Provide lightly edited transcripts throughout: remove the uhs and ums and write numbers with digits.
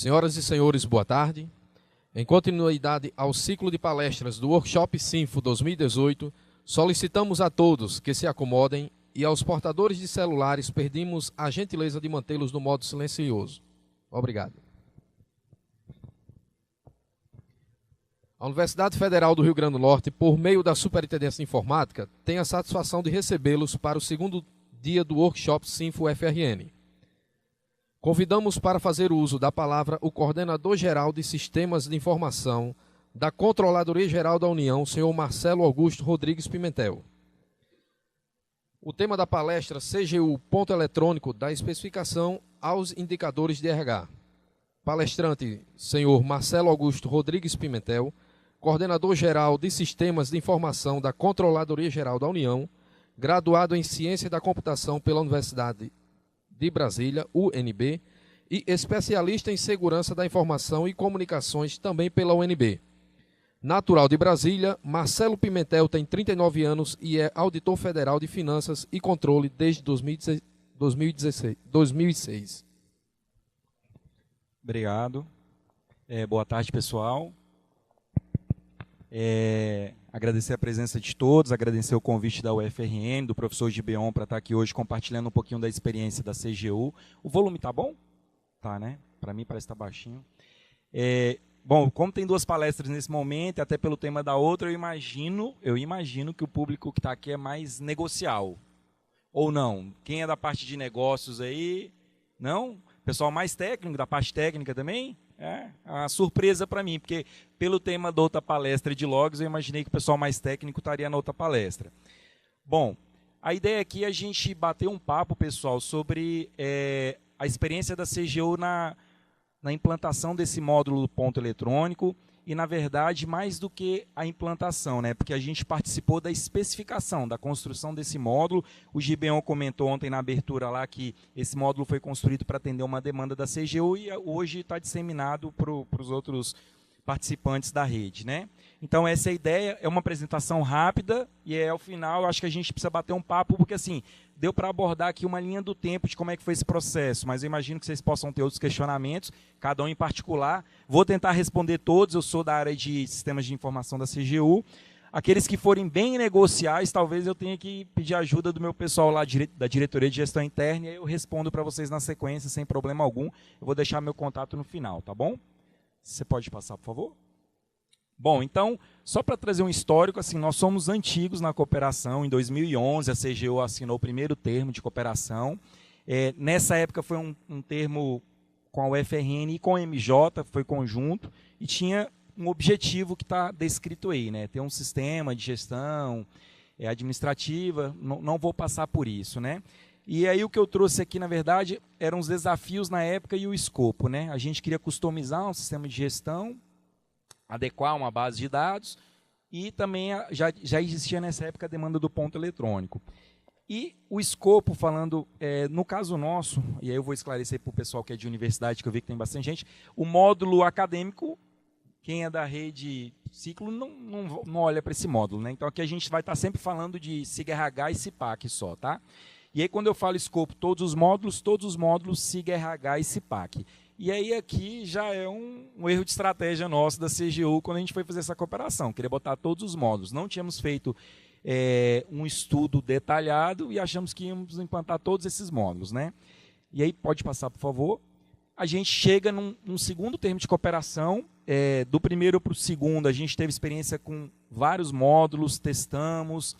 Senhoras e senhores, boa tarde. Em continuidade ao ciclo de palestras do Workshop Sinfo 2018, solicitamos a todos que se acomodem e aos portadores de celulares pedimos a gentileza de mantê-los no modo silencioso. Obrigado. A Universidade Federal do Rio Grande do Norte, por meio da Superintendência de Informática, tem a satisfação de recebê-los para o segundo dia do Workshop Sinfo FRN. Convidamos para fazer uso da palavra o Coordenador-Geral de Sistemas de Informação da Controladoria Geral da União, senhor Marcelo Augusto Rodrigues Pimentel. O tema da palestra, CGU, ponto eletrônico da especificação aos indicadores de RH. Palestrante, senhor Marcelo Augusto Rodrigues Pimentel, Coordenador-Geral de Sistemas de Informação da Controladoria Geral da União, graduado em Ciência da Computação pela Universidade de Brasília, UNB, e especialista em Segurança da Informação e Comunicações também pela UNB. Natural de Brasília, Marcelo Pimentel tem 39 anos e é auditor federal de Finanças e Controle desde 2006. Obrigado. Boa tarde, pessoal. Agradecer a presença de todos, agradecer o convite da UFRN, do professor Gibeon, para estar aqui hoje compartilhando um pouquinho da experiência da CGU. O volume está bom? Tá, né? Para mim parece que está baixinho. Bom, como tem duas palestras nesse momento, até pelo tema da outra, eu imagino que o público que está aqui é mais negocial. Ou não? Quem é da parte de negócios aí? Não? Pessoal mais técnico, da parte técnica também? É uma surpresa para mim, porque pelo tema da outra palestra de logs, eu imaginei que o pessoal mais técnico estaria na outra palestra. Bom, a ideia aqui é a gente bater um papo, pessoal, sobre a experiência da CGU na implantação desse módulo do ponto eletrônico e, na verdade, mais do que a implantação, né? Porque a gente participou da especificação, da construção desse módulo. O Gibeon comentou ontem na abertura lá que esse módulo foi construído para atender uma demanda da CGU e hoje está disseminado para os outros participantes da rede, né? Então, essa é a ideia, é uma apresentação rápida e ao final eu acho que a gente precisa bater um papo, porque assim, deu para abordar aqui uma linha do tempo de como é que foi esse processo, mas eu imagino que vocês possam ter outros questionamentos, cada um em particular. Vou tentar responder todos, eu sou da área de sistemas de informação da CGU. Aqueles que forem bem negociais, talvez eu tenha que pedir ajuda do meu pessoal lá da diretoria de gestão interna e eu respondo para vocês na sequência, sem problema algum. Eu vou deixar meu contato no final, tá bom? Você pode passar, por favor? Bom, então, só para trazer um histórico, assim, nós somos antigos na cooperação. Em 2011, a CGU assinou o primeiro termo de cooperação. Nessa época foi um termo com a UFRN e com a MJ, foi conjunto, e tinha um objetivo que está descrito aí, né? Ter um sistema de gestão administrativa, não vou passar por isso, né? E aí o que eu trouxe aqui, na verdade, eram os desafios na época e o escopo, né? A gente queria customizar um sistema de gestão, adequar uma base de dados e também já existia nessa época a demanda do ponto eletrônico. E o escopo, falando, no caso nosso, e aí eu vou esclarecer para o pessoal que é de universidade, que eu vi que tem bastante gente, o módulo acadêmico, quem é da rede ciclo não olha para esse módulo, né? Então aqui a gente vai estar sempre falando de SIG-RH e CIPAC só, tá? E aí quando eu falo escopo, todos os módulos SIG-RH e CIPAC. E aí aqui já é um erro de estratégia nosso da CGU quando a gente foi fazer essa cooperação. Queria botar todos os módulos. Não tínhamos feito um estudo detalhado e achamos que íamos implantar todos esses módulos, né? E aí, pode passar, por favor. A gente chega num segundo termo de cooperação. Do primeiro para o segundo, a gente teve experiência com vários módulos, testamos,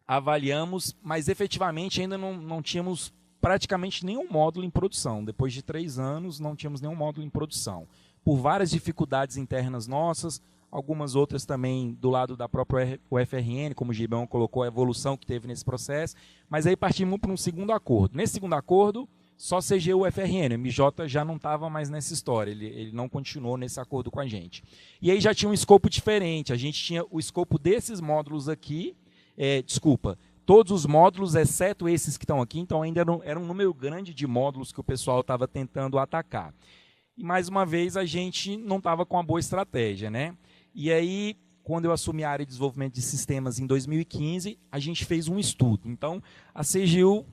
avaliamos, mas efetivamente ainda não tínhamos praticamente nenhum módulo em produção. Depois de 3 anos, não tínhamos nenhum módulo em produção. Por várias dificuldades internas nossas, algumas outras também do lado da própria UFRN, como o Gibeon colocou, a evolução que teve nesse processo, mas aí partimos para um segundo acordo. Nesse segundo acordo, só CGU UFRN, o MJ já não estava mais nessa história, ele não continuou nesse acordo com a gente. E aí já tinha um escopo diferente, a gente tinha o escopo desses módulos aqui, todos os módulos, exceto esses que estão aqui, então ainda era um número grande de módulos que o pessoal estava tentando atacar. E, mais uma vez, a gente não estava com uma boa estratégia, né? E aí, quando eu assumi a área de desenvolvimento de sistemas em 2015, a gente fez um estudo. Então, a CGU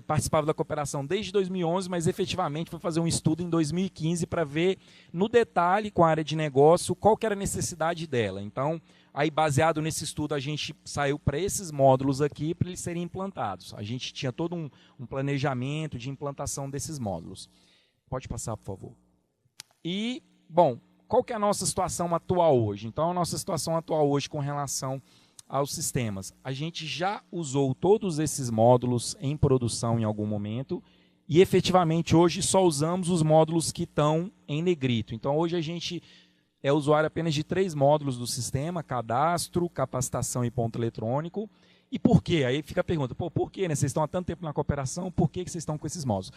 participava da cooperação desde 2011, mas efetivamente foi fazer um estudo em 2015 para ver no detalhe com a área de negócio qual que era a necessidade dela. Então, aí baseado nesse estudo, a gente saiu para esses módulos aqui para eles serem implantados. A gente tinha todo um planejamento de implantação desses módulos. Pode passar, por favor. E, bom, qual que é a nossa situação atual hoje? Então, a nossa situação atual hoje com relação aos sistemas. A gente já usou todos esses módulos em produção em algum momento e efetivamente hoje só usamos os módulos que estão em negrito. Então hoje a gente é usuário apenas de 3 módulos do sistema: cadastro, capacitação e ponto eletrônico. E por quê? Aí fica a pergunta, por quê, né? Vocês estão há tanto tempo na cooperação, por que vocês estão com esses módulos?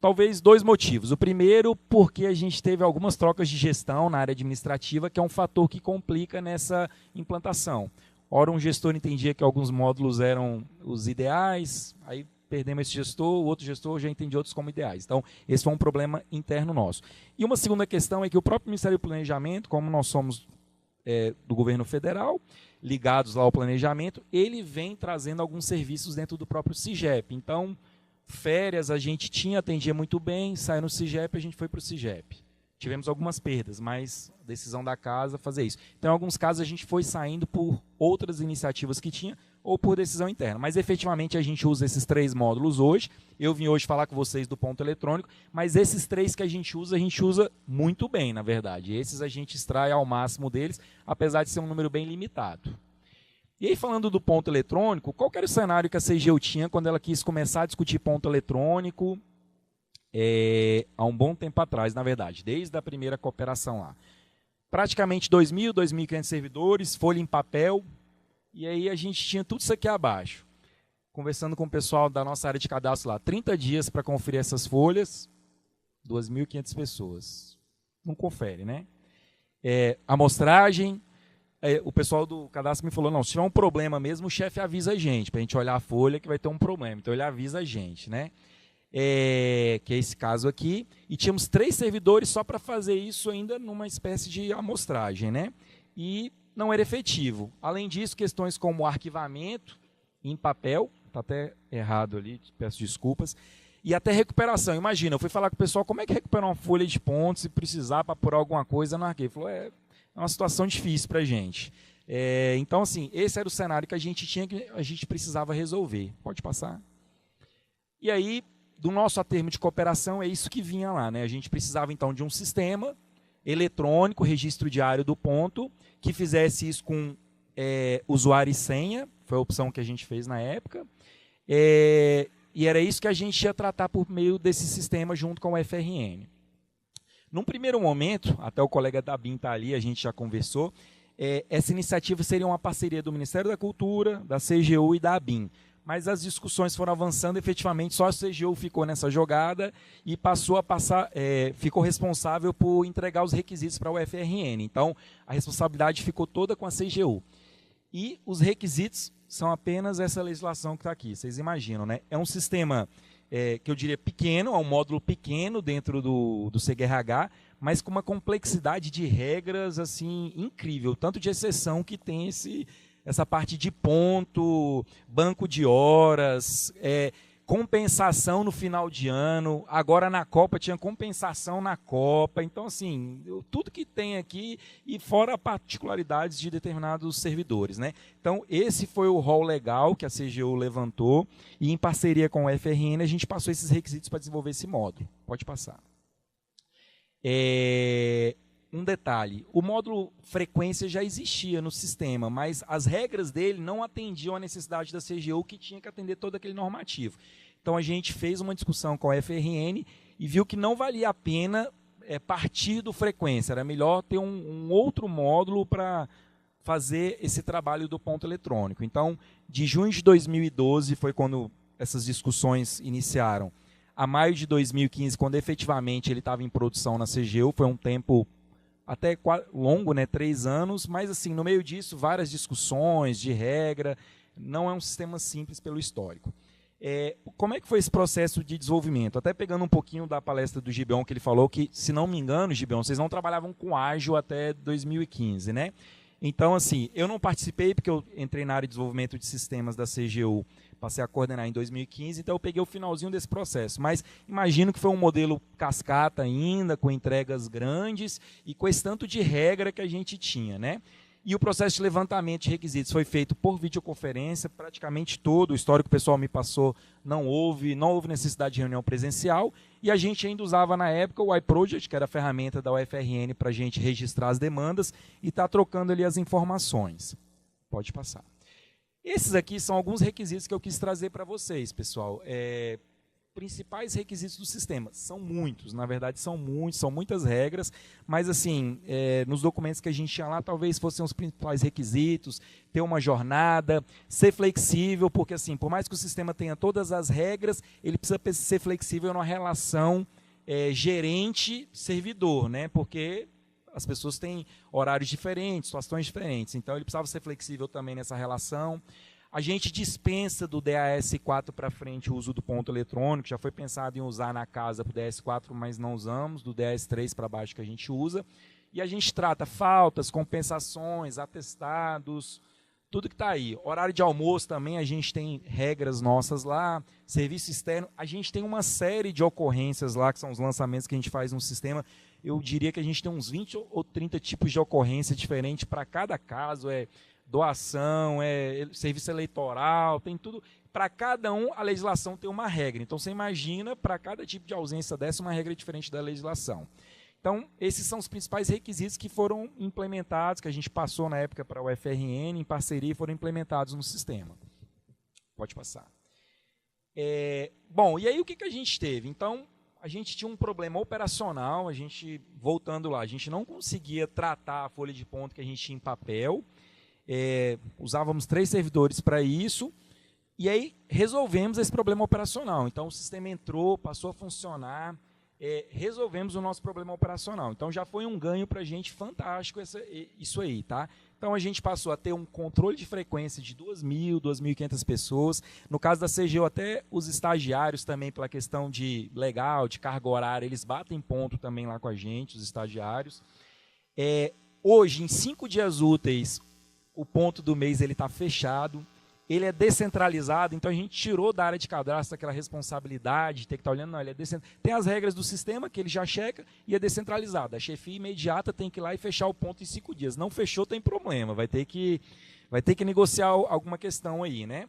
Talvez 2 motivos. O primeiro, porque a gente teve algumas trocas de gestão na área administrativa, que é um fator que complica nessa implantação. Ora, um gestor entendia que alguns módulos eram os ideais, aí perdemos esse gestor, o outro gestor já entendia outros como ideais. Então, esse foi um problema interno nosso. E uma segunda questão é que o próprio Ministério do Planejamento, como nós somos do governo federal, ligados lá ao planejamento, ele vem trazendo alguns serviços dentro do próprio CIGEP. Então, férias a gente atendia muito bem, saiu no CIGEP, a gente foi para o CIGEP. Tivemos algumas perdas, mas a decisão da casa fazer isso. Então, em alguns casos, a gente foi saindo por outras iniciativas que tinha ou por decisão interna. Mas, efetivamente, a gente usa esses 3 módulos hoje. Eu vim hoje falar com vocês do ponto eletrônico, mas esses 3 que a gente usa muito bem, na verdade. Esses a gente extrai ao máximo deles, apesar de ser um número bem limitado. E aí, falando do ponto eletrônico, qual que era o cenário que a CGU tinha quando ela quis começar a discutir ponto eletrônico? Há um bom tempo atrás, na verdade, desde a primeira cooperação lá. Praticamente 2.000, 2.500 servidores, folha em papel, e aí a gente tinha tudo isso aqui abaixo. Conversando com o pessoal da nossa área de cadastro lá, 30 dias para conferir essas folhas, 2.500 pessoas. Não confere, né? Amostragem, o pessoal do cadastro me falou, não, se tiver um problema mesmo, o chefe avisa a gente, para a gente olhar a folha que vai ter um problema, então ele avisa a gente, né? Que é esse caso aqui, e tínhamos 3 servidores só para fazer isso ainda numa espécie de amostragem, né? E não era efetivo. Além disso, questões como arquivamento em papel, está até errado ali, peço desculpas, e até recuperação. Imagina, eu fui falar com o pessoal, como é que recupera uma folha de pontos se precisar para apurar alguma coisa no arquivo? Ele falou, é uma situação difícil para a gente. Então, assim, esse era o cenário que a gente tinha, que a gente precisava resolver. Pode passar. E aí, do nosso termo de cooperação, é isso que vinha lá, né? A gente precisava, então, de um sistema eletrônico, registro diário do ponto, que fizesse isso com usuário e senha, foi a opção que a gente fez na época, e era isso que a gente ia tratar por meio desse sistema junto com o FRN. Num primeiro momento, até o colega Dabin está ali, a gente já conversou, essa iniciativa seria uma parceria do Ministério da Cultura, da CGU e da ABIN. Mas as discussões foram avançando, efetivamente só a CGU ficou nessa jogada e ficou responsável por entregar os requisitos para o FRN. Então, a responsabilidade ficou toda com a CGU. E os requisitos são apenas essa legislação que está aqui, vocês imaginam, né? É um sistema que eu diria pequeno, é um módulo pequeno dentro do CGRH, mas com uma complexidade de regras assim incrível, tanto de exceção que tem essa parte de ponto, banco de horas, compensação no final de ano, agora na Copa tinha compensação na Copa, então assim, tudo que tem aqui e fora particularidades de determinados servidores, né? Então esse foi o rol legal que a CGU levantou e em parceria com o FRN a gente passou esses requisitos para desenvolver esse módulo. Pode passar. Um detalhe, o módulo frequência já existia no sistema, mas as regras dele não atendiam à necessidade da CGU, que tinha que atender todo aquele normativo. Então a gente fez uma discussão com a FRN e viu que não valia a pena partir do frequência, era melhor ter um outro módulo para fazer esse trabalho do ponto eletrônico. Então, de junho de 2012 foi quando essas discussões iniciaram, a maio de 2015, quando efetivamente ele estava em produção na CGU, foi um tempo até longo, né, 3 anos, mas assim, no meio disso, várias discussões de regra, não é um sistema simples pelo histórico. Como é que foi esse processo de desenvolvimento? Até pegando um pouquinho da palestra do Gibeon, que ele falou que, se não me engano, Gibeon, vocês não trabalhavam com ágil até 2015, né? Então, assim, eu não participei porque eu entrei na área de desenvolvimento de sistemas da CGU, passei a coordenar em 2015, então eu peguei o finalzinho desse processo. Mas imagino que foi um modelo cascata ainda, com entregas grandes e com esse tanto de regra que a gente tinha, né? E o processo de levantamento de requisitos foi feito por videoconferência, praticamente todo o histórico que o pessoal me passou não houve necessidade de reunião presencial, e a gente ainda usava na época o iProject, que era a ferramenta da UFRN para a gente registrar as demandas e estar trocando ali as informações. Pode passar. Esses aqui são alguns requisitos que eu quis trazer para vocês, pessoal. Principais requisitos do sistema. São muitos, na verdade são muitos, são muitas regras, mas assim, nos documentos que a gente tinha lá, talvez fossem os principais requisitos, ter uma jornada, ser flexível, porque assim, por mais que o sistema tenha todas as regras, ele precisa ser flexível na relação gerente-servidor, né? Porque as pessoas têm horários diferentes, situações diferentes, então ele precisava ser flexível também nessa relação. A gente dispensa do DAS4 para frente o uso do ponto eletrônico, já foi pensado em usar na casa para o DS4, mas não usamos, do DS3 para baixo que a gente usa. E a gente trata faltas, compensações, atestados, tudo que está aí. Horário de almoço também, a gente tem regras nossas lá. Serviço externo, a gente tem uma série de ocorrências lá, que são os lançamentos que a gente faz no sistema. Eu diria que a gente tem uns 20 ou 30 tipos de ocorrência diferentes para cada caso, doação, serviço eleitoral, tem tudo. Para cada um, a legislação tem uma regra. Então, você imagina, para cada tipo de ausência dessa, uma regra diferente da legislação. Então, esses são os principais requisitos que foram implementados, que a gente passou na época para o UFRN, em parceria, e foram implementados no sistema. Pode passar. Bom, e aí o que a gente teve? Então, a gente tinha um problema operacional, voltando lá, a gente não conseguia tratar a folha de ponto que a gente tinha em papel, usávamos 3 servidores para isso, e aí resolvemos esse problema operacional. Então, o sistema entrou, passou a funcionar, resolvemos o nosso problema operacional. Então, já foi um ganho para a gente fantástico isso aí, tá? Então, a gente passou a ter um controle de frequência de 2.000, 2.500 pessoas. No caso da CGU, até os estagiários também, pela questão de legal, de carga horária, eles batem ponto também lá com a gente, os estagiários. Hoje, em 5 dias úteis, o ponto do mês está fechado, ele é descentralizado, então a gente tirou da área de cadastro aquela responsabilidade de ter que estar olhando, não, ele é descentralizado. Tem as regras do sistema que ele já checa e é descentralizado. A chefia imediata tem que ir lá e fechar o ponto em 5 dias. Não fechou, tem problema, vai ter que negociar alguma questão aí, né?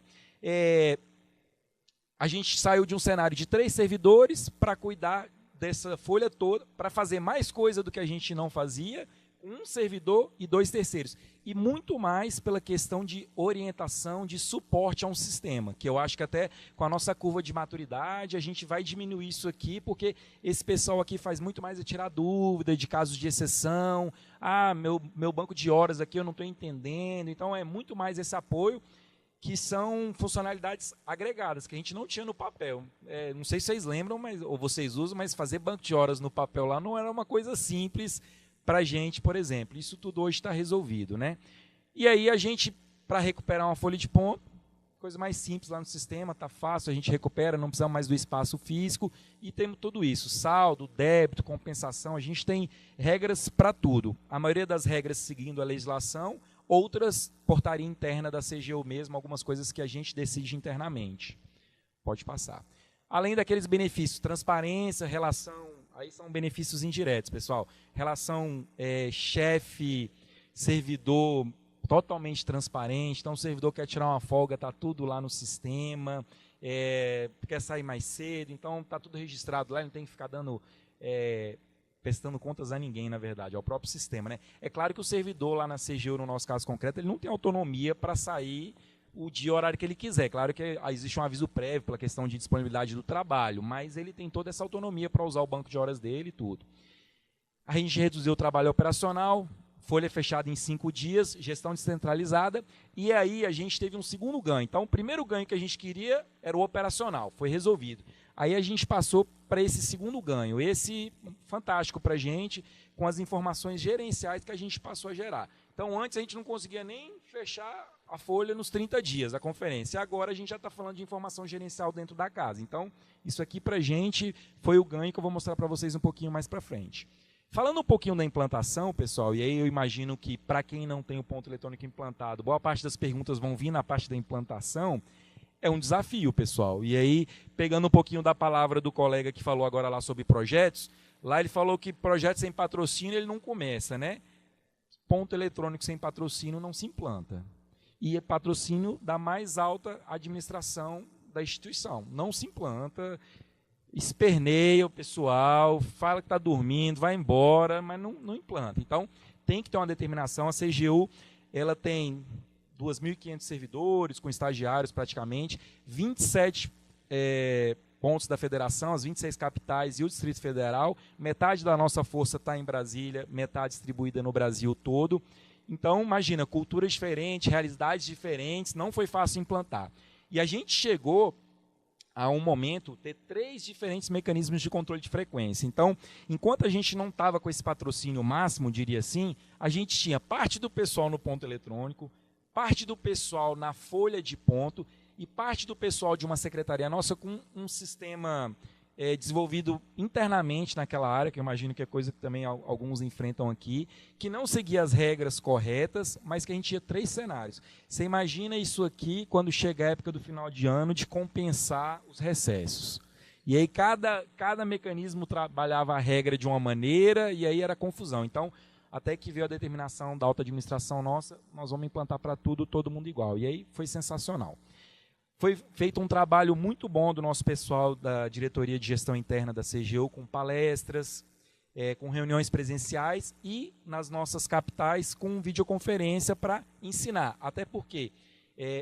A gente saiu de um cenário de 3 servidores para cuidar dessa folha toda, para fazer mais coisa do que a gente não fazia, um servidor e 2 terceiros. E muito mais pela questão de orientação, de suporte a um sistema, que eu acho que até com a nossa curva de maturidade, a gente vai diminuir isso aqui, porque esse pessoal aqui faz muito mais tirar dúvida de casos de exceção. Meu banco de horas aqui eu não estou entendendo. Então, é muito mais esse apoio, que são funcionalidades agregadas, que a gente não tinha no papel. Não sei se vocês lembram, ou vocês usam, mas fazer banco de horas no papel lá não era uma coisa simples para a gente, por exemplo. Isso tudo hoje está resolvido, né? E aí a gente, para recuperar uma folha de ponto, coisa mais simples lá no sistema, está fácil, a gente recupera, não precisa mais do espaço físico, e temos tudo isso, saldo, débito, compensação, a gente tem regras para tudo. A maioria das regras seguindo a legislação, outras portaria interna da CGU mesmo, algumas coisas que a gente decide internamente. Pode passar. Além daqueles benefícios, transparência, relação. Aí são benefícios indiretos, pessoal. Relação chefe-servidor totalmente transparente. Então, o servidor quer tirar uma folga, está tudo lá no sistema. Quer sair mais cedo, então está tudo registrado lá. Não tem que ficar prestando contas a ninguém, na verdade, ao próprio sistema, né? É claro que o servidor lá na CGU, no nosso caso concreto, ele não tem autonomia para sair o dia e horário que ele quiser. Claro que existe um aviso prévio pela questão de disponibilidade do trabalho, mas ele tem toda essa autonomia para usar o banco de horas dele e tudo. A gente reduziu o trabalho operacional, folha fechada em 5 dias, gestão descentralizada, e aí a gente teve um segundo ganho. Então, o primeiro ganho que a gente queria era o operacional, foi resolvido. Aí a gente passou para esse segundo ganho, esse fantástico para a gente, com as informações gerenciais que a gente passou a gerar. Então, antes a gente não conseguia nem fechar a folha nos 30 dias, a conferência. Agora a gente já está falando de informação gerencial dentro da casa. Então, isso aqui para a gente foi o ganho que eu vou mostrar para vocês um pouquinho mais para frente. Falando um pouquinho da implantação, pessoal, e aí eu imagino que para quem não tem o ponto eletrônico implantado, boa parte das perguntas vão vir na parte da implantação, é um desafio, pessoal. E aí, pegando um pouquinho da palavra do colega que falou agora lá sobre projetos, lá ele falou que projeto sem patrocínio ele não começa, né? Ponto eletrônico sem patrocínio não se implanta. E é patrocínio da mais alta administração da instituição. Não se implanta, esperneia o pessoal, fala que está dormindo, vai embora, mas não implanta. Então, tem que ter uma determinação. A CGU ela tem 2.500 servidores, com estagiários praticamente, 27 pontos da federação, as 26 capitais e o Distrito Federal. Metade da nossa força está em Brasília, metade distribuída no Brasil todo. Então, imagina, culturas diferentes, realidades diferentes, não foi fácil implantar. E a gente chegou a um momento ter 3 diferentes mecanismos de controle de frequência. Então, enquanto a gente não estava com esse patrocínio máximo, diria assim, a gente tinha parte do pessoal no ponto eletrônico, parte do pessoal na folha de ponto e parte do pessoal de uma secretaria nossa com um sistema desenvolvido internamente naquela área, que eu imagino que é coisa que também alguns enfrentam aqui, que não seguia as regras corretas, mas que a gente tinha 3 cenários. Você imagina isso aqui quando chega a época do final de ano de compensar os recessos. E aí cada mecanismo trabalhava a regra de uma maneira e aí era confusão. Então, até que veio a determinação da alta administração nossa, nós vamos implantar para tudo, todo mundo igual. E aí foi sensacional. Foi feito um trabalho muito bom do nosso pessoal da Diretoria de Gestão Interna da CGU, com palestras, com reuniões presenciais e nas nossas capitais com videoconferência para ensinar. Até porque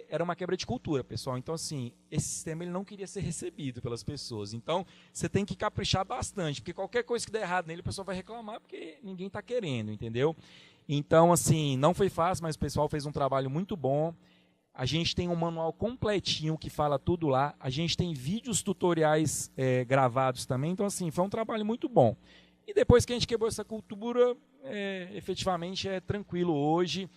era uma quebra de cultura, pessoal. Então, assim, esse sistema ele não queria ser recebido pelas pessoas. Então, você tem que caprichar bastante, porque qualquer coisa que der errado nele, o pessoal vai reclamar, porque ninguém está querendo, entendeu? Então, assim, não foi fácil, mas o pessoal fez um trabalho muito bom. A gente tem um manual completinho que fala tudo lá. A gente tem vídeos tutoriais gravados também. Então, assim, foi um trabalho muito bom. E depois que a gente quebrou essa cultura, efetivamente é tranquilo hoje.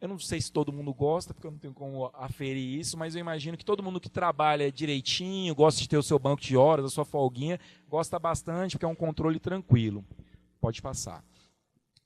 Eu não sei se todo mundo gosta, porque eu não tenho como aferir isso, mas eu imagino que todo mundo que trabalha direitinho, gosta de ter o seu banco de horas, a sua folguinha, gosta bastante, porque é um controle tranquilo. Pode passar.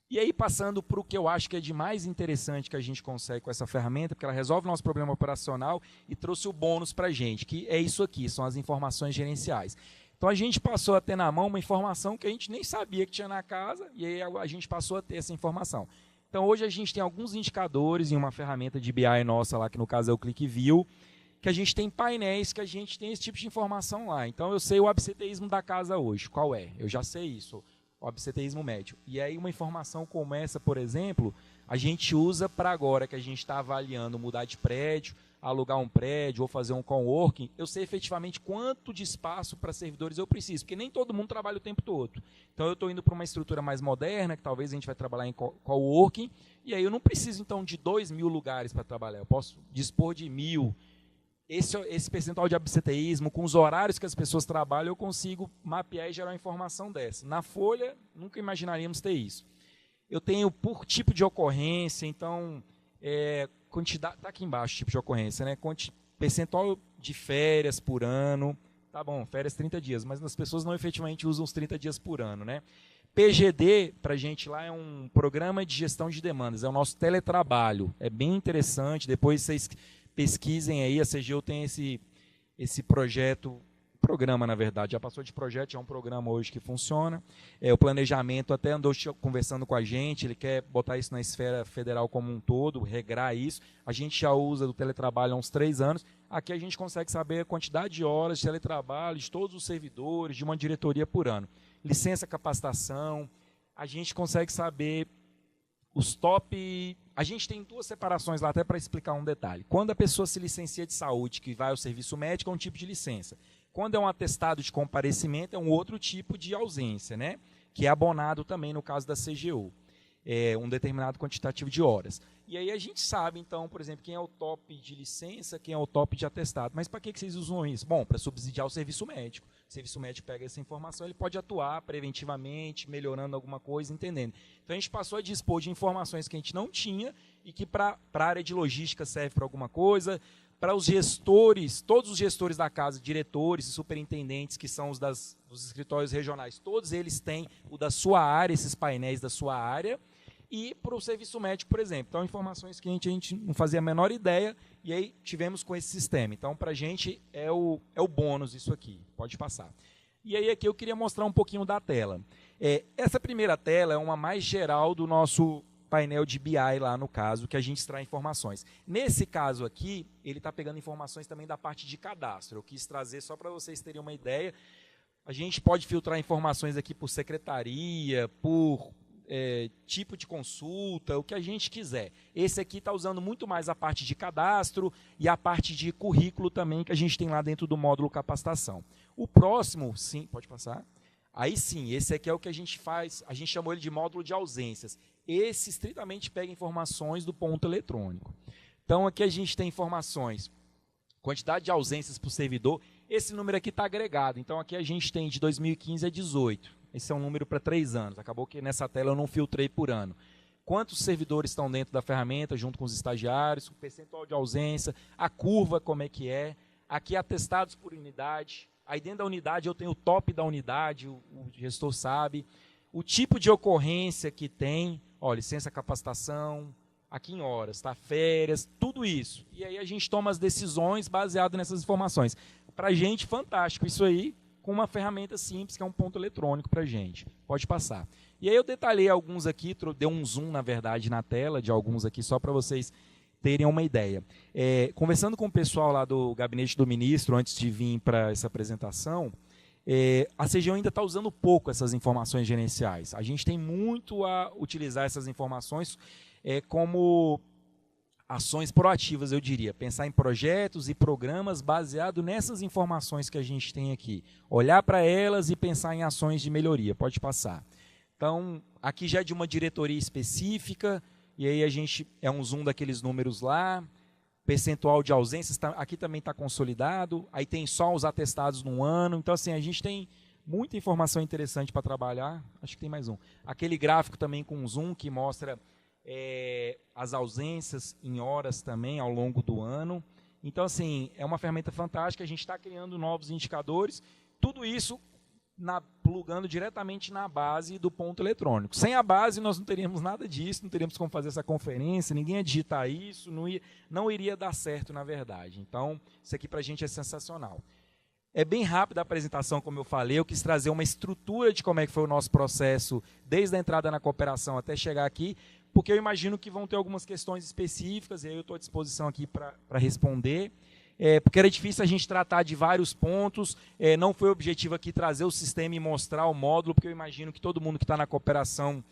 E aí, passando para o que eu acho que é de mais interessante que a gente consegue com essa ferramenta, porque ela resolve o nosso problema operacional e trouxe o bônus para a gente, que é isso aqui, são as informações gerenciais. Então, a gente passou a ter na mão uma informação que a gente nem sabia que tinha na casa, e aí a gente passou a ter essa informação. Então, hoje a gente tem alguns indicadores em uma ferramenta de BI nossa lá, que no caso é o ClickView, que a gente tem painéis que a gente tem esse tipo de informação lá. Então, eu sei o absenteísmo da casa hoje, qual é? Eu já sei isso. O absenteísmo médio. E aí uma informação como essa, por exemplo, a gente usa para agora que a gente está avaliando mudar de prédio, alugar um prédio ou fazer um coworking, eu sei efetivamente quanto de espaço para servidores eu preciso, porque nem todo mundo trabalha o tempo todo. Então eu estou indo para uma estrutura mais moderna, que talvez a gente vai trabalhar em coworking, e aí eu não preciso então de 2.000 lugares para trabalhar, eu posso dispor de 1.000. Esse percentual de absenteísmo, com os horários que as pessoas trabalham, eu consigo mapear e gerar uma informação dessa. Na folha, nunca imaginaríamos ter isso. Eu tenho por tipo de ocorrência, então, quantidade, está aqui embaixo, tipo de ocorrência, né? Percentual de férias por ano, tá bom, férias 30 dias, mas as pessoas não efetivamente usam os 30 dias por ano, né? PGD, para a gente lá, é um programa de gestão de demandas, é o nosso teletrabalho, é bem interessante, depois vocês pesquisem aí, a CGU tem esse programa, na verdade, já passou de projeto, já é um programa hoje que funciona. O planejamento até andou conversando com a gente, ele quer botar isso na esfera federal como um todo, regrar isso. A gente já usa do teletrabalho há uns 3 anos. Aqui a gente consegue saber a quantidade de horas de teletrabalho de todos os servidores, de uma diretoria por ano. Licença, capacitação, a gente consegue saber os top... A gente tem 2 separações lá, até para explicar um detalhe. Quando a pessoa se licencia de saúde, que vai ao serviço médico, é um tipo de licença. Quando é um atestado de comparecimento, é um outro tipo de ausência, né? Que é abonado também no caso da CGU. Um determinado quantitativo de horas. E aí a gente sabe, então, por exemplo, quem é o top de licença, quem é o top de atestado. Mas para que vocês usam isso? Bom, para subsidiar o serviço médico. O serviço médico pega essa informação, ele pode atuar preventivamente, melhorando alguma coisa, entendendo. Então a gente passou a dispor de informações que a gente não tinha e que para a área de logística serve para alguma coisa, para os gestores, todos os gestores da casa, diretores e superintendentes, que são os dos escritórios regionais, todos eles têm o da sua área, esses painéis da sua área, e para o serviço médico, por exemplo. Então, informações que a gente não fazia a menor ideia, e aí tivemos com esse sistema. Então, para a gente é o bônus isso aqui. Pode passar. E aí aqui eu queria mostrar um pouquinho da tela. Essa primeira tela é uma mais geral do nosso painel de BI lá no caso, que a gente extrai informações. Nesse caso aqui, ele está pegando informações também da parte de cadastro. Eu quis trazer só para vocês terem uma ideia. A gente pode filtrar informações aqui por secretaria, por tipo de consulta, o que a gente quiser. Esse aqui está usando muito mais a parte de cadastro e a parte de currículo também, que a gente tem lá dentro do módulo capacitação. O próximo, sim, pode passar. Aí sim, esse aqui é o que a gente faz, a gente chamou ele de módulo de ausências. Esse estritamente pega informações do ponto eletrônico. Então aqui a gente tem informações, quantidade de ausências para o servidor, esse número aqui está agregado, então aqui a gente tem de 2015 a 18. Esse é um número para 3 anos. Acabou que nessa tela eu não filtrei por ano. Quantos servidores estão dentro da ferramenta, junto com os estagiários, o percentual de ausência, a curva, como é que é. Aqui atestados por unidade. Aí dentro da unidade eu tenho o top da unidade, o gestor sabe. O tipo de ocorrência que tem, licença capacitação, aqui em horas, tá? Férias, tudo isso. E aí a gente toma as decisões baseado nessas informações. Para a gente, fantástico. Isso aí, com uma ferramenta simples, que é um ponto eletrônico para a gente. Pode passar. E aí eu detalhei alguns aqui, dei um zoom, na verdade, na tela de alguns aqui, só para vocês terem uma ideia. Conversando com o pessoal lá do gabinete do ministro, antes de vir para essa apresentação, a CGU ainda está usando pouco essas informações gerenciais. A gente tem muito a utilizar essas informações como ações proativas, eu diria. Pensar em projetos e programas baseado nessas informações que a gente tem aqui. Olhar para elas e pensar em ações de melhoria. Pode passar. Então, aqui já é de uma diretoria específica, e aí a gente um zoom daqueles números lá. Percentual de ausências, aqui também está consolidado. Aí tem só os atestados no ano. Então, assim, a gente tem muita informação interessante para trabalhar. Acho que tem mais um. Aquele gráfico também com um zoom que mostra as ausências em horas também ao longo do ano. Então, assim, é uma ferramenta fantástica, a gente está criando novos indicadores, tudo isso plugando diretamente na base do ponto eletrônico. Sem a base, nós não teríamos nada disso, não teríamos como fazer essa conferência, ninguém ia digitar isso, não iria dar certo, na verdade. Então, isso aqui para a gente é sensacional. É bem rápida a apresentação, como eu falei, eu quis trazer uma estrutura de como é que foi o nosso processo, desde a entrada na cooperação até chegar aqui, porque eu imagino que vão ter algumas questões específicas, e aí eu estou à disposição aqui para responder, porque era difícil a gente tratar de vários pontos, não foi o objetivo aqui trazer o sistema e mostrar o módulo, porque eu imagino que todo mundo que está na cooperação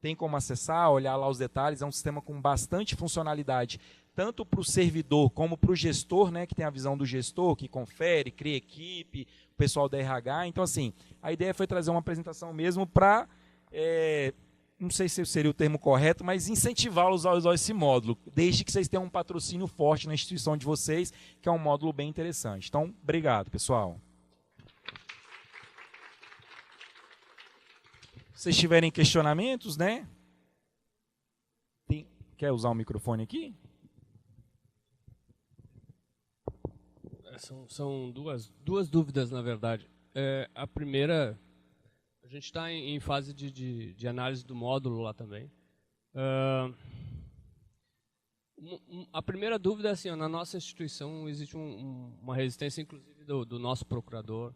tem como acessar, olhar lá os detalhes, é um sistema com bastante funcionalidade, tanto para o servidor como para o gestor, né, que tem a visão do gestor, que confere, cria equipe, o pessoal da RH. Então, assim, a ideia foi trazer uma apresentação mesmo para, não sei se seria o termo correto, mas incentivá-los a usar esse módulo, desde que vocês tenham um patrocínio forte na instituição de vocês, que é um módulo bem interessante. Então, obrigado, pessoal. Se vocês tiverem questionamentos, né? Quer usar o microfone aqui? São duas dúvidas, na verdade. A primeira, a gente está em fase de análise do módulo lá também. A primeira dúvida é assim, na nossa instituição existe uma resistência, inclusive, do nosso procurador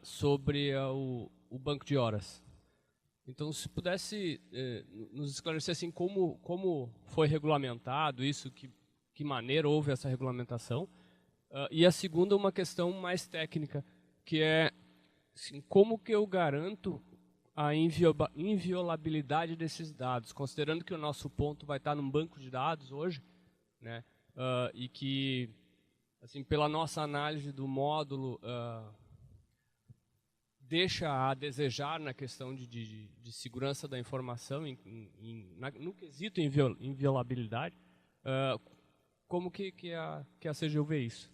sobre o banco de horas. Então, se pudesse nos esclarecer assim, como foi regulamentado isso, que maneira houve essa regulamentação. E a segunda, uma questão mais técnica, que é assim, como que eu garanto a inviolabilidade desses dados, considerando que o nosso ponto vai estar num banco de dados hoje, né, e que, assim, pela nossa análise do módulo, deixa a desejar na questão de segurança da informação, no quesito inviolabilidade, como que a CGU vê isso?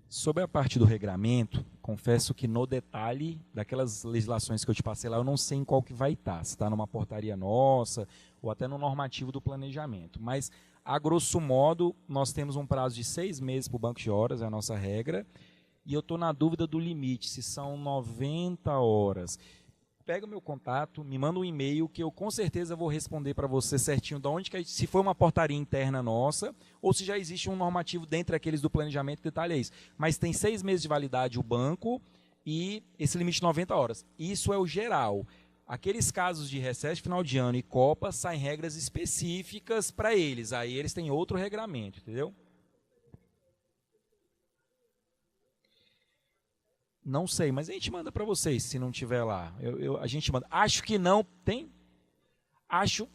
Sobre a parte do regramento, confesso que no detalhe daquelas legislações que eu te passei lá, eu não sei em qual que vai estar, se está numa portaria nossa ou até no normativo do planejamento. Mas, a grosso modo, nós temos um prazo de 6 meses para o banco de horas, é a nossa regra, e eu estou na dúvida do limite, se são 90 horas. Pega o meu contato, me manda um e-mail que eu com certeza vou responder para você certinho de onde que, se foi uma portaria interna nossa ou se já existe um normativo dentre aqueles do planejamento, detalhe é isso. Mas tem 6 meses de validade o banco e esse limite de 90 horas. Isso é o geral. Aqueles casos de recesso final de ano e Copa saem regras específicas para eles. Aí eles têm outro regramento, entendeu? Não sei, mas a gente manda para vocês, se não tiver lá. A gente manda. Acho que não. Tem? Acho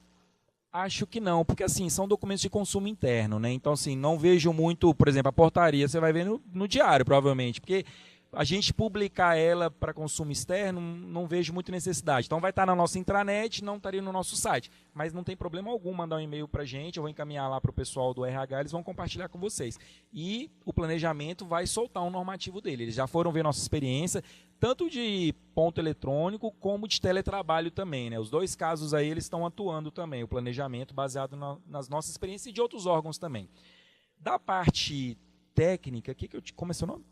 que não, porque assim, são documentos de consumo interno, né? Então, assim, não vejo muito, por exemplo, a portaria, você vai ver no diário, provavelmente, porque a gente publicar ela para consumo externo, não vejo muita necessidade. Então vai estar na nossa intranet, não estaria no nosso site. Mas não tem problema algum mandar um e-mail para a gente, eu vou encaminhar lá para o pessoal do RH, eles vão compartilhar com vocês. E o planejamento vai soltar um normativo dele. Eles já foram ver nossa experiência, tanto de ponto eletrônico como de teletrabalho também, né? Os dois casos aí eles estão atuando também, o planejamento baseado nas nossas experiências e de outros órgãos também. Da parte técnica, como é seu nome?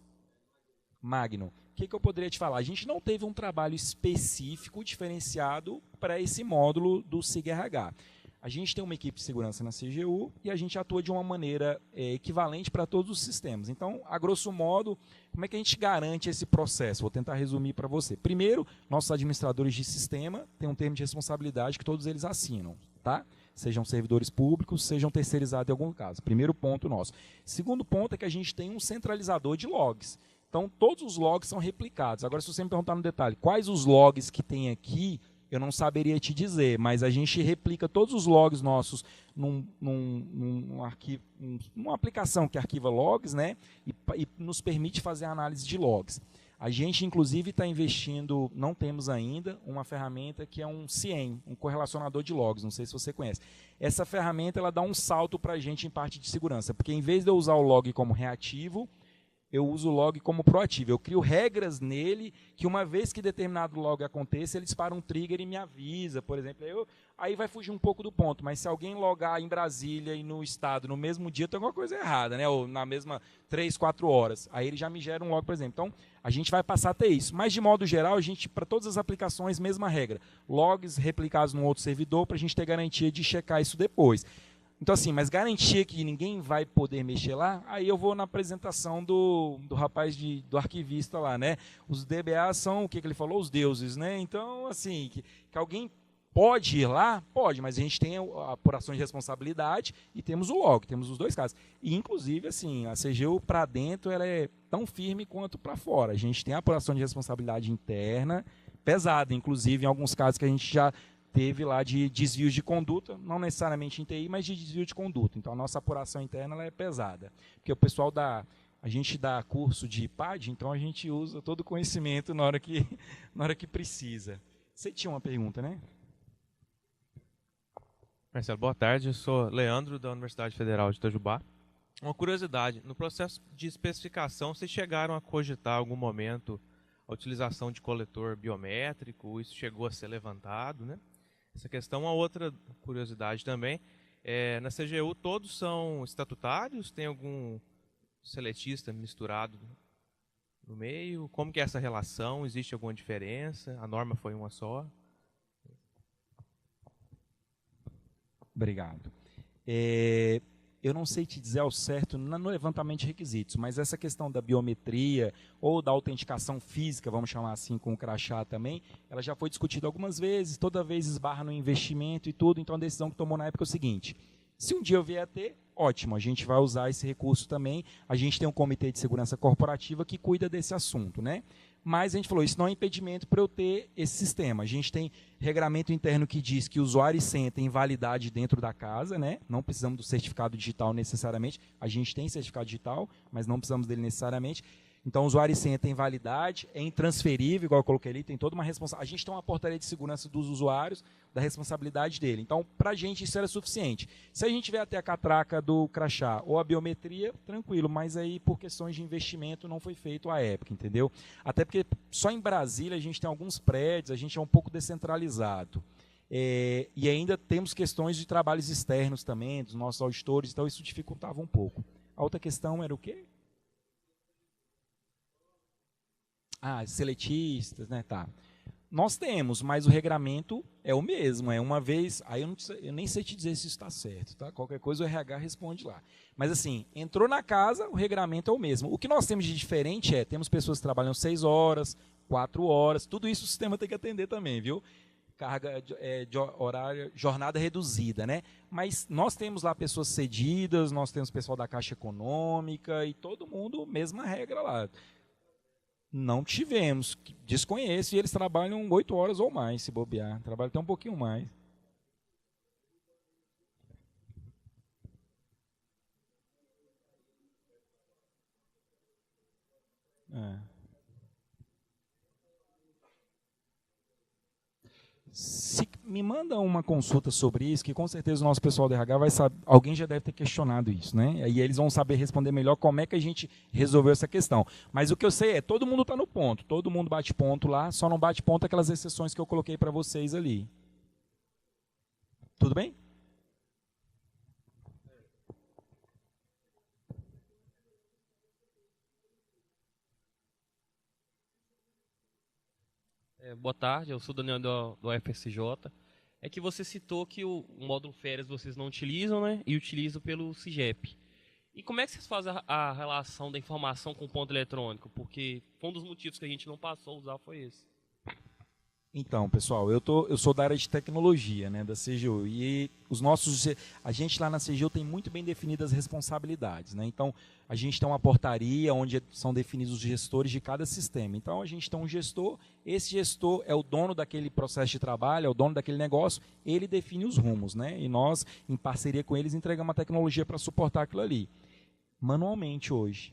Magno, o que eu poderia te falar? A gente não teve um trabalho específico, diferenciado para esse módulo do SIG-RH. A gente tem uma equipe de segurança na CGU e a gente atua de uma maneira equivalente para todos os sistemas. Então, a grosso modo, como é que a gente garante esse processo? Vou tentar resumir para você. Primeiro, nossos administradores de sistema têm um termo de responsabilidade que todos eles assinam, tá? Sejam servidores públicos, sejam terceirizados em algum caso. Primeiro ponto nosso. Segundo ponto é que a gente tem um centralizador de logs. Então, todos os logs são replicados. Agora, se você me perguntar no detalhe, quais os logs que tem aqui, eu não saberia te dizer, mas a gente replica todos os logs nossos num arquivo, numa aplicação que arquiva logs, né, e nos permite fazer a análise de logs. A gente, inclusive, está investindo, não temos ainda, uma ferramenta que é um CIEM, um correlacionador de logs, não sei se você conhece. Essa ferramenta ela dá um salto para a gente em parte de segurança, porque em vez de eu usar o log como reativo, eu uso o log como proativo. Eu crio regras nele que uma vez que determinado log aconteça, ele dispara um trigger e me avisa, por exemplo. Aí vai fugir um pouco do ponto, mas se alguém logar em Brasília e no estado no mesmo dia, tem alguma coisa errada, né? Ou na mesma 3, 4 horas. Aí ele já me gera um log, por exemplo. Então, a gente vai passar a ter isso. Mas, de modo geral, a gente, para todas as aplicações, mesma regra. Logs replicados num outro servidor para a gente ter garantia de checar isso depois. Então, assim, mas garantia que ninguém vai poder mexer lá, aí eu vou na apresentação do rapaz do arquivista lá, né? Os DBA são, o que ele falou? Os deuses, né? Então, assim, que alguém pode ir lá? Pode, mas a gente tem a apuração de responsabilidade e temos o log, temos os dois casos. E, inclusive, assim, a CGU para dentro ela é tão firme quanto para fora. A gente tem a apuração de responsabilidade interna pesada, inclusive em alguns casos que a gente já teve lá de desvios de conduta, não necessariamente em TI, mas de desvio de conduta. Então, a nossa apuração interna ela é pesada. Porque o pessoal a gente dá curso de PAD, então a gente usa todo o conhecimento na hora que precisa. Você tinha uma pergunta, né? Marcelo, boa tarde. Eu sou Leandro, da Universidade Federal de Itajubá. Uma curiosidade, no processo de especificação, vocês chegaram a cogitar em algum momento a utilização de coletor biométrico? Isso chegou a ser levantado, né? Essa questão, uma outra curiosidade também, na CGU todos são estatutários? Tem algum seletista misturado no meio? Como que é essa relação? Existe alguma diferença? A norma foi uma só? Obrigado. Eu não sei te dizer ao certo no levantamento de requisitos, mas essa questão da biometria ou da autenticação física, vamos chamar assim, com o crachá também, ela já foi discutida algumas vezes, toda vez esbarra no investimento e tudo, então a decisão que tomou na época é o seguinte: se um dia eu vier a ter, ótimo, a gente vai usar esse recurso também, a gente tem um comitê de segurança corporativa que cuida desse assunto, né? Mas a gente falou, isso não é impedimento para eu ter esse sistema. A gente tem regramento interno que diz que o usuário e senha tem validade dentro da casa, né? Não precisamos do certificado digital necessariamente. A gente tem certificado digital, mas não precisamos dele necessariamente. Então, o usuário e senha tem validade, é intransferível, igual eu coloquei ali, tem toda uma responsabilidade. A gente tem uma portaria de segurança dos usuários, da responsabilidade dele. Então, para a gente, isso era suficiente. Se a gente tiver até a catraca do crachá ou a biometria, tranquilo, mas aí, por questões de investimento, não foi feito à época, entendeu? Até porque só em Brasília a gente tem alguns prédios, a gente é um pouco descentralizado. E ainda temos questões de trabalhos externos também, dos nossos auditores, então isso dificultava um pouco. A outra questão era o quê? Seletistas, né? Tá. Nós temos, mas o regramento é o mesmo. É uma vez. Aí eu nem sei te dizer se isso está certo, tá? Qualquer coisa o RH responde lá. Mas assim, entrou na casa, o regramento é o mesmo. O que nós temos de diferente temos pessoas que trabalham 6 horas, 4 horas, tudo isso o sistema tem que atender também, viu? Carga de horário, jornada reduzida, né? Mas nós temos lá pessoas cedidas, nós temos pessoal da Caixa Econômica e todo mundo, mesma regra lá. Não tivemos, desconheço, e eles trabalham 8 horas ou mais, se bobear. Trabalham até um pouquinho mais. Me manda uma consulta sobre isso, que com certeza o nosso pessoal do RH vai saber, alguém já deve ter questionado isso, né? Aí eles vão saber responder melhor como é que a gente resolveu essa questão. Mas o que eu sei todo mundo está no ponto, todo mundo bate ponto lá, só não bate ponto aquelas exceções que eu coloquei para vocês ali. Tudo bem? Boa tarde, eu sou o Daniel do FSJ. É que você citou que o módulo férias vocês não utilizam, né? E utilizam pelo CIGEP. E como é que vocês fazem a relação da informação com o ponto eletrônico? Porque um dos motivos que a gente não passou a usar foi esse. Então, pessoal, eu sou da área de tecnologia, né, da CGU, e a gente lá na CGU tem muito bem definidas as responsabilidades, né? Então, a gente tem uma portaria onde são definidos os gestores de cada sistema. Então, a gente tem um gestor, esse gestor é o dono daquele processo de trabalho, é o dono daquele negócio, ele define os rumos, né? E nós, em parceria com eles, entregamos a tecnologia para suportar aquilo ali. Manualmente hoje,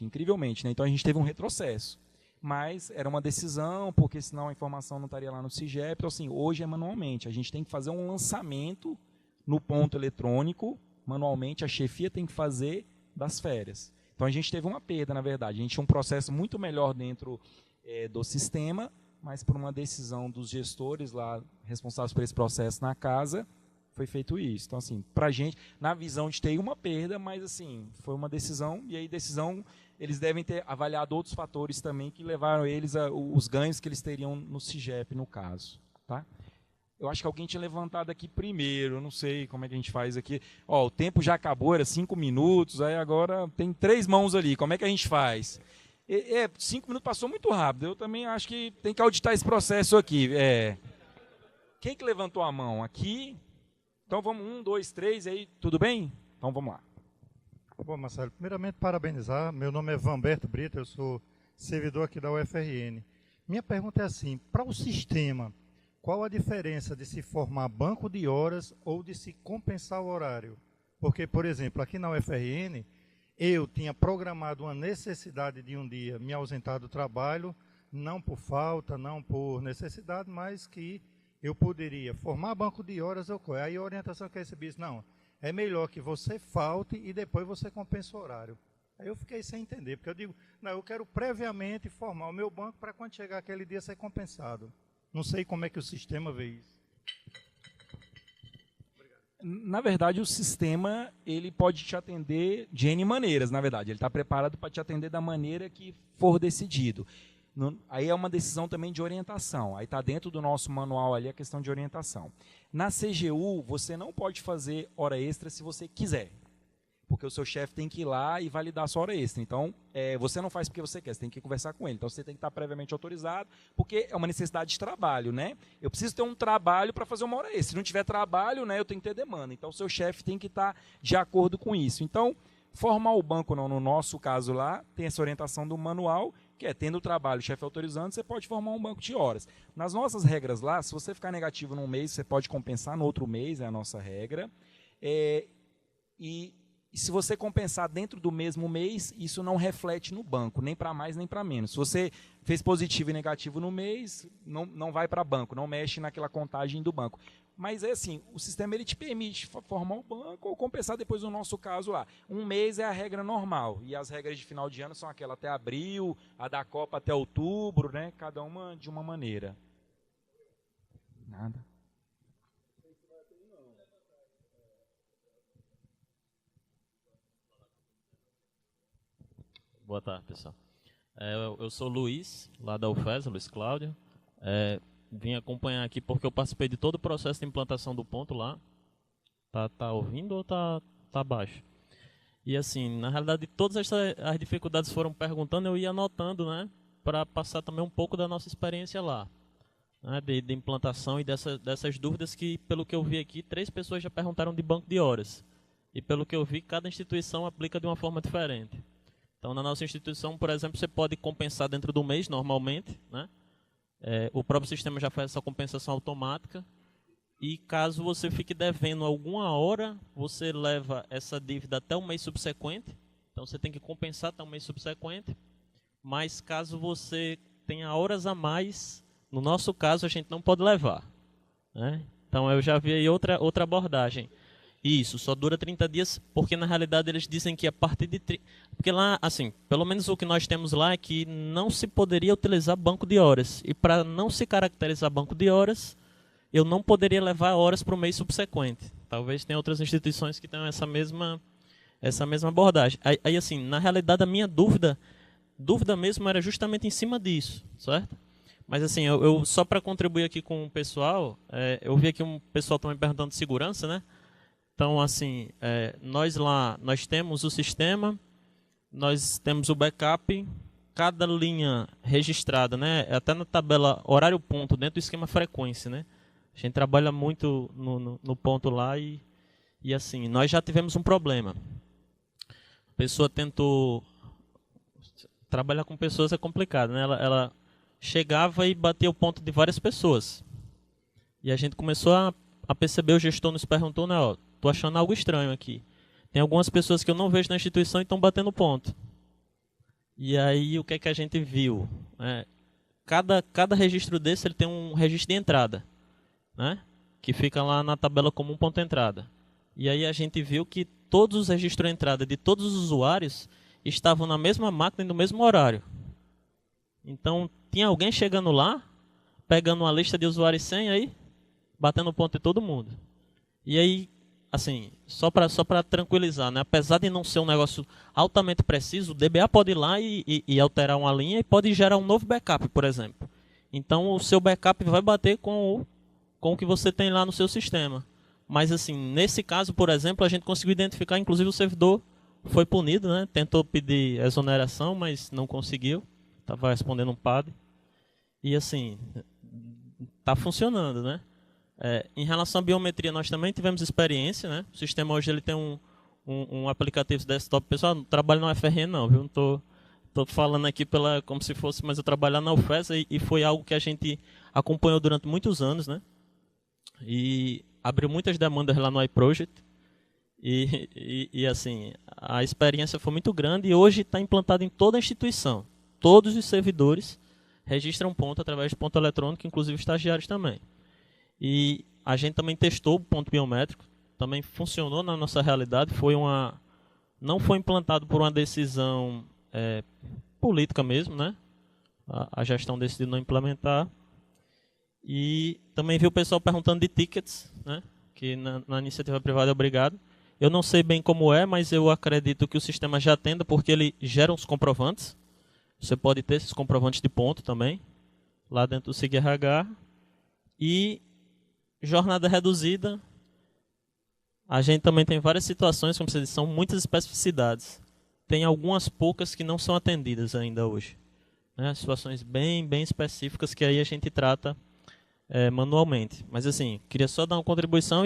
incrivelmente, né? Então, a gente teve um retrocesso. Mas era uma decisão, porque senão a informação não estaria lá no CIGEP. Então, assim, hoje é manualmente. A gente tem que fazer um lançamento no ponto eletrônico, manualmente, a chefia tem que fazer das férias. Então, a gente teve uma perda, na verdade. A gente tinha um processo muito melhor dentro do sistema, mas por uma decisão dos gestores lá, responsáveis por esse processo na casa, foi feito isso. Então, assim, para a gente, na visão de ter uma perda, mas, assim, foi uma decisão, e aí decisão... Eles devem ter avaliado outros fatores também que levaram eles os ganhos que eles teriam no CIGEP, no caso. Tá? Eu acho que alguém tinha levantado aqui primeiro, eu não sei como é que a gente faz aqui. O tempo já acabou, era 5 minutos, aí agora tem 3 mãos ali, como é que a gente faz? 5 minutos passou muito rápido, eu também acho que tem que auditar esse processo aqui. Quem que levantou a mão? Aqui? Então vamos, 1, 2, 3, aí tudo bem? Então vamos lá. Bom, Marcelo, primeiramente parabenizar. Meu nome é Vanberto Brito, eu sou servidor aqui da UFRN. Minha pergunta é assim, para o sistema, qual a diferença de se formar banco de horas ou de se compensar o horário? Porque, por exemplo, aqui na UFRN, eu tinha programado uma necessidade de um dia me ausentar do trabalho, não por falta, não por necessidade, mas que eu poderia formar banco de horas. Aí a orientação que eu recebi disse, não, é melhor que você falte e depois você compensa o horário. Aí eu fiquei sem entender, porque eu digo, não, eu quero previamente formar o meu banco para quando chegar aquele dia ser compensado. Não sei como é que o sistema vê isso. Na verdade, o sistema ele pode te atender de N maneiras, na verdade. Ele está preparado para te atender da maneira que for decidido. Aí é uma decisão também de orientação. Aí está dentro do nosso manual ali a questão de orientação. Na CGU, você não pode fazer hora extra se você quiser. Porque o seu chefe tem que ir lá e validar a sua hora extra. Então, você não faz porque você quer, você tem que conversar com ele. Então, você tem que estar previamente autorizado, porque é uma necessidade de trabalho, né? Eu preciso ter um trabalho para fazer uma hora extra. Se não tiver trabalho, né, eu tenho que ter demanda. Então, o seu chefe tem que estar de acordo com isso. Então, formar o banco, não, no nosso caso lá, tem essa orientação do manual, que tendo o trabalho, o chefe autorizando, você pode formar um banco de horas. Nas nossas regras lá, se você ficar negativo num mês, você pode compensar no outro mês, é a nossa regra. E E se você compensar dentro do mesmo mês, isso não reflete no banco, nem para mais nem para menos. Se você fez positivo e negativo no mês, não vai para banco, não mexe naquela contagem do banco. Mas é assim, o sistema ele te permite formar o banco ou compensar depois no nosso caso lá. Um mês é a regra normal, e as regras de final de ano são aquela até abril, a da Copa até outubro, né? Cada uma de uma maneira. Nada. Boa tarde, pessoal. Eu sou o Luiz, lá da UFES, Luiz Cláudio. Vim acompanhar aqui porque eu participei de todo o processo de implantação do ponto lá. Tá ouvindo ou tá baixo? E assim, na realidade, todas as dificuldades foram perguntando, eu ia anotando, né? Para passar também um pouco da nossa experiência lá. Né, de implantação e dessas dúvidas que, pelo que eu vi aqui, 3 pessoas já perguntaram de banco de horas. E pelo que eu vi, cada instituição aplica de uma forma diferente. Então, na nossa instituição, por exemplo, você pode compensar dentro do mês, normalmente, né? O próprio sistema já faz essa compensação automática. E caso você fique devendo alguma hora, você leva essa dívida até o mês subsequente. Então, você tem que compensar até o mês subsequente. Mas caso você tenha horas a mais, no nosso caso, a gente não pode levar. Né? Então, eu já vi aí outra abordagem. Isso, só dura 30 dias, porque na realidade eles dizem que a partir de... Porque lá, assim, pelo menos o que nós temos lá é que não se poderia utilizar banco de horas. E para não se caracterizar banco de horas, eu não poderia levar horas para o mês subsequente. Talvez tenha outras instituições que tenham essa mesma abordagem. Aí, assim, na realidade, a minha dúvida mesmo era justamente em cima disso, certo? Mas assim, eu só para contribuir aqui com o pessoal, eu vi aqui um pessoal também perguntando de segurança, né? Então, assim, nós temos o sistema, nós temos o backup, cada linha registrada, né? Até na tabela horário ponto, dentro do esquema frequência, né? A gente trabalha muito no ponto lá e assim, nós já tivemos um problema. A pessoa tentou... Trabalhar com pessoas é complicado, né? Ela chegava e batia o ponto de várias pessoas. E a gente começou a perceber, o gestor nos perguntou, né? Ó, tô achando algo estranho aqui. Tem algumas pessoas que eu não vejo na instituição e estão batendo ponto. E aí, o que é que a gente viu? Cada registro desse, ele tem um registro de entrada, né? Que fica lá na tabela como um ponto de entrada. E aí a gente viu que todos os registros de entrada de todos os usuários estavam na mesma máquina e no mesmo horário. Então, tinha alguém chegando lá, pegando uma lista de usuários e senha aí, batendo ponto em todo mundo. E aí, assim, só para tranquilizar, né? Apesar de não ser um negócio altamente preciso, o DBA pode ir lá e alterar uma linha e pode gerar um novo backup, por exemplo. Então, o seu backup vai bater com o que você tem lá no seu sistema. Mas, assim, nesse caso, por exemplo, a gente conseguiu identificar, inclusive o servidor foi punido, né? Tentou pedir exoneração, mas não conseguiu. Estava respondendo um padre. E, assim, está funcionando, né? Em relação à biometria, nós também tivemos experiência, né? O sistema hoje ele tem um aplicativo desktop. Pessoal, não trabalho na UFRN não, viu? Não tô falando aqui como se fosse, mas eu trabalhar na UFES e foi algo que a gente acompanhou durante muitos anos, né? E abriu muitas demandas lá no iProject. E assim, a experiência foi muito grande e hoje está implantado em toda a instituição. Todos os servidores registram ponto através de ponto eletrônico, inclusive estagiários também. E a gente também testou o ponto biométrico, também funcionou na nossa realidade. Não foi implantado por uma decisão política mesmo, né? A gestão decidiu não implementar. E também vi o pessoal perguntando de tickets, né? Que na iniciativa privada é obrigado. Eu não sei bem como é, mas eu acredito que o sistema já atenda, porque ele gera uns comprovantes. Você pode ter esses comprovantes de ponto também, lá dentro do SIG-RH. E jornada reduzida, a gente também tem várias situações, como você disse, são muitas especificidades. Tem algumas poucas que não são atendidas ainda hoje. Né? Situações bem específicas que aí a gente trata manualmente. Mas assim, queria só dar uma contribuição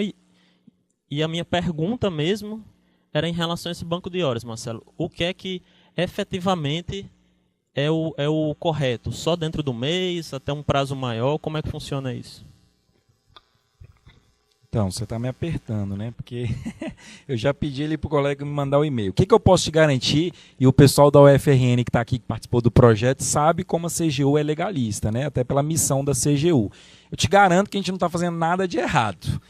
e a minha pergunta mesmo era em relação a esse banco de horas, Marcelo. O que é que efetivamente é o correto? Só dentro do mês, até um prazo maior? Como é que funciona isso? Então, você está me apertando, né? Porque eu já pedi ele para o colega me mandar o e-mail. O que eu posso te garantir, e o pessoal da UFRN que está aqui, que participou do projeto, sabe como a CGU é legalista, né? Até pela missão da CGU. Eu te garanto que a gente não está fazendo nada de errado.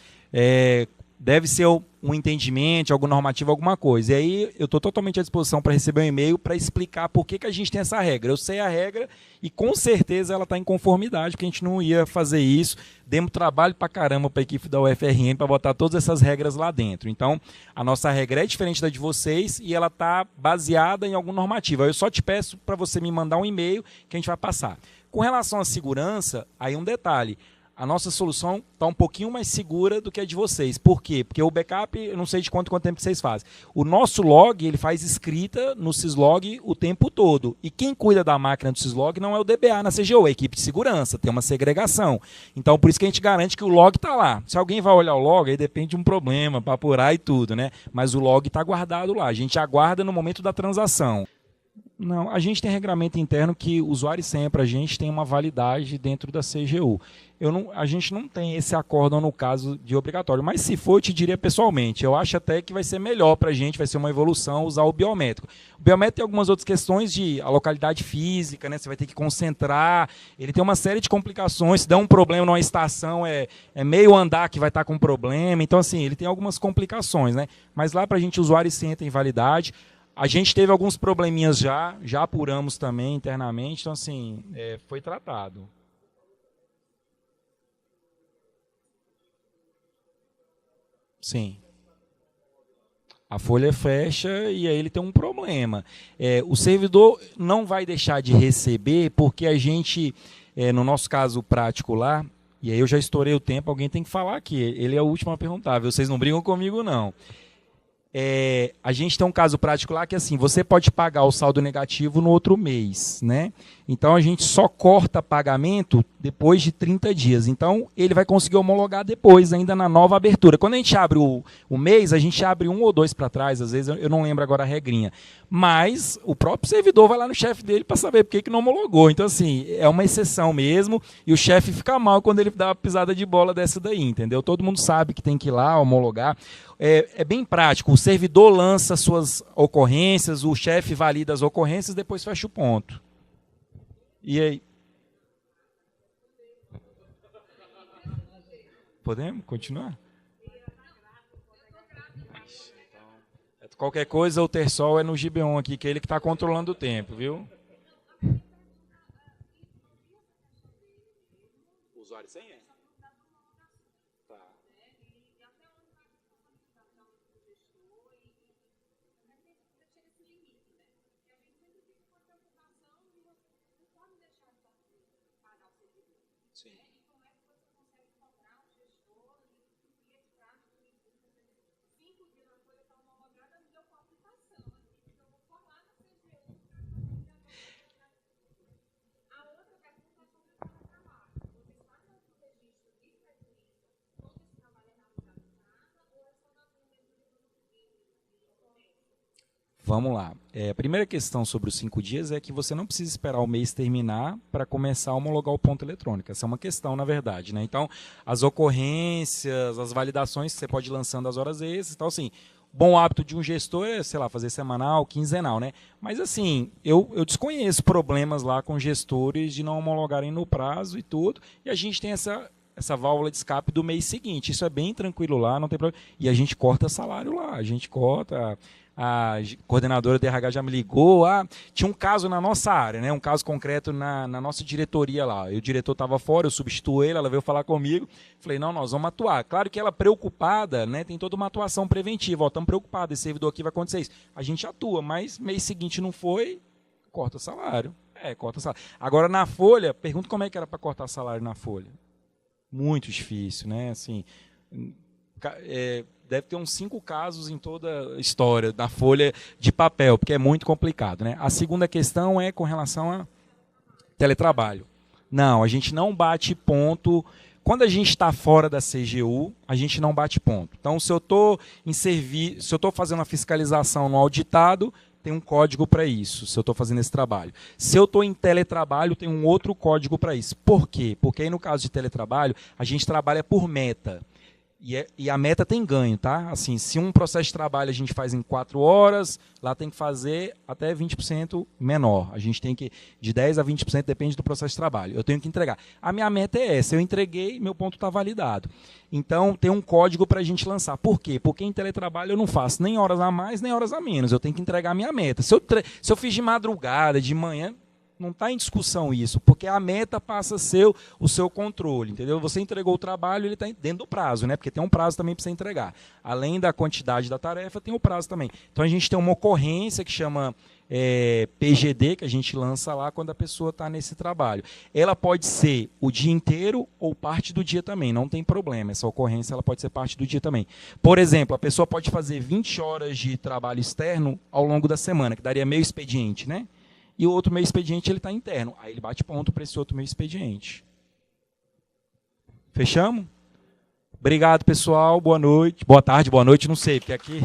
Deve ser um entendimento, algo normativo, alguma coisa. E aí eu estou totalmente à disposição para receber um e-mail para explicar por que a gente tem essa regra. Eu sei a regra e com certeza ela está em conformidade, porque a gente não ia fazer isso. Demos trabalho para caramba para a equipe da UFRN para botar todas essas regras lá dentro. Então, a nossa regra é diferente da de vocês e ela está baseada em algum normativo. Eu só te peço para você me mandar um e-mail que a gente vai passar. Com relação à segurança, aí um detalhe. A nossa solução está um pouquinho mais segura do que a de vocês. Por quê? Porque o backup, eu não sei de quanto tempo que vocês fazem. O nosso log, ele faz escrita no syslog o tempo todo. E quem cuida da máquina do syslog não é o DBA na CGU, é a equipe de segurança, tem uma segregação. Então, por isso que a gente garante que o log está lá. Se alguém vai olhar o log, aí depende de um problema, para apurar e tudo, né? Mas o log está guardado lá. A gente aguarda no momento da transação. Não, a gente tem regramento interno que usuário e senha para a gente tem uma validade dentro da CGU. A gente não tem esse acórdão no caso de obrigatório, mas se for, eu te diria pessoalmente, eu acho até que vai ser melhor para a gente, vai ser uma evolução usar o biométrico. O biométrico tem algumas outras questões de a localidade física, né? Você vai ter que concentrar, ele tem uma série de complicações, se der um problema numa estação, é meio andar que vai estar com problema, então assim, ele tem algumas complicações, né? Mas lá para a gente, usuário e senha tem validade. A gente teve alguns probleminhas já apuramos também internamente, então assim, foi tratado. Sim. A folha fecha e aí ele tem um problema. O servidor não vai deixar de receber porque a gente, no nosso caso prático lá, e aí eu já estourei o tempo, alguém tem que falar aqui, ele é o último a perguntar, viu? Vocês não brigam comigo não. A gente tem um caso prático lá que assim, você pode pagar o saldo negativo no outro mês, né? Então a gente só corta pagamento depois de 30 dias. Então ele vai conseguir homologar depois, ainda na nova abertura. Quando a gente abre o mês, a gente abre 1 ou 2 para trás, às vezes eu não lembro agora a regrinha. Mas o próprio servidor vai lá no chefe dele para saber por que não homologou. Então assim, é uma exceção mesmo e o chefe fica mal quando ele dá uma pisada de bola dessa daí, entendeu? Todo mundo sabe que tem que ir lá homologar. É bem prático, o servidor lança suas ocorrências, o chefe valida as ocorrências, depois fecha o ponto. E aí? Podemos continuar? Qualquer coisa, o Tersol é no Gibeon aqui, que é ele que está controlando o tempo, viu? Usuário sem E. Tá. Sim. Vamos lá. A primeira questão sobre os 5 dias é que você não precisa esperar o mês terminar para começar a homologar o ponto eletrônico. Essa é uma questão, na verdade, né? Então, as ocorrências, as validações que você pode ir lançando às horas extras, então, assim, bom hábito de um gestor é, sei lá, fazer semanal, quinzenal, né? Mas, assim, eu desconheço problemas lá com gestores de não homologarem no prazo e tudo, e a gente tem essa válvula de escape do mês seguinte. Isso é bem tranquilo lá, não tem problema. E a gente corta salário lá, a gente corta. A coordenadora de RH já me ligou, tinha um caso na nossa área, né, um caso concreto na nossa diretoria lá. O diretor estava fora, eu substituí ele, ela veio falar comigo, falei, não, nós vamos atuar. Claro que ela preocupada, né, tem toda uma atuação preventiva, estamos preocupados, esse servidor aqui vai acontecer isso. A gente atua, mas mês seguinte não foi, corta salário. Corta salário. Agora na folha, pergunta como é que era para cortar salário na folha. Muito difícil, né, assim, deve ter uns 5 casos em toda a história da folha de papel, porque é muito complicado, né? A segunda questão é com relação a teletrabalho. Não, a gente não bate ponto. Quando a gente está fora da CGU, a gente não bate ponto. Então, se eu estou fazendo uma fiscalização no auditado, tem um código para isso, se eu estou fazendo esse trabalho. Se eu estou em teletrabalho, tem um outro código para isso. Por quê? Porque aí, no caso de teletrabalho, a gente trabalha por meta. E a meta tem ganho, tá? Assim, se um processo de trabalho a gente faz em 4 horas, lá tem que fazer até 20% menor. A gente tem que, de 10% a 20%, depende do processo de trabalho. Eu tenho que entregar. A minha meta é essa, eu entreguei, meu ponto está validado. Então, tem um código para a gente lançar. Por quê? Porque em teletrabalho eu não faço nem horas a mais, nem horas a menos. Eu tenho que entregar a minha meta. Se eu fiz de madrugada, de manhã, não está em discussão isso, porque a meta passa a ser o seu controle, entendeu? Você entregou o trabalho, ele está dentro do prazo, né? Porque tem um prazo também para você entregar. Além da quantidade da tarefa, tem o prazo também. Então, a gente tem uma ocorrência que chama PGD, que a gente lança lá quando a pessoa está nesse trabalho. Ela pode ser o dia inteiro ou parte do dia também, não tem problema. Essa ocorrência ela pode ser parte do dia também. Por exemplo, a pessoa pode fazer 20 horas de trabalho externo ao longo da semana, que daria meio expediente, né? E o outro meio expediente ele está interno. Aí ele bate ponto para esse outro meio expediente. Fechamos? Obrigado, pessoal. Boa noite. Boa tarde, boa noite, não sei, porque aqui...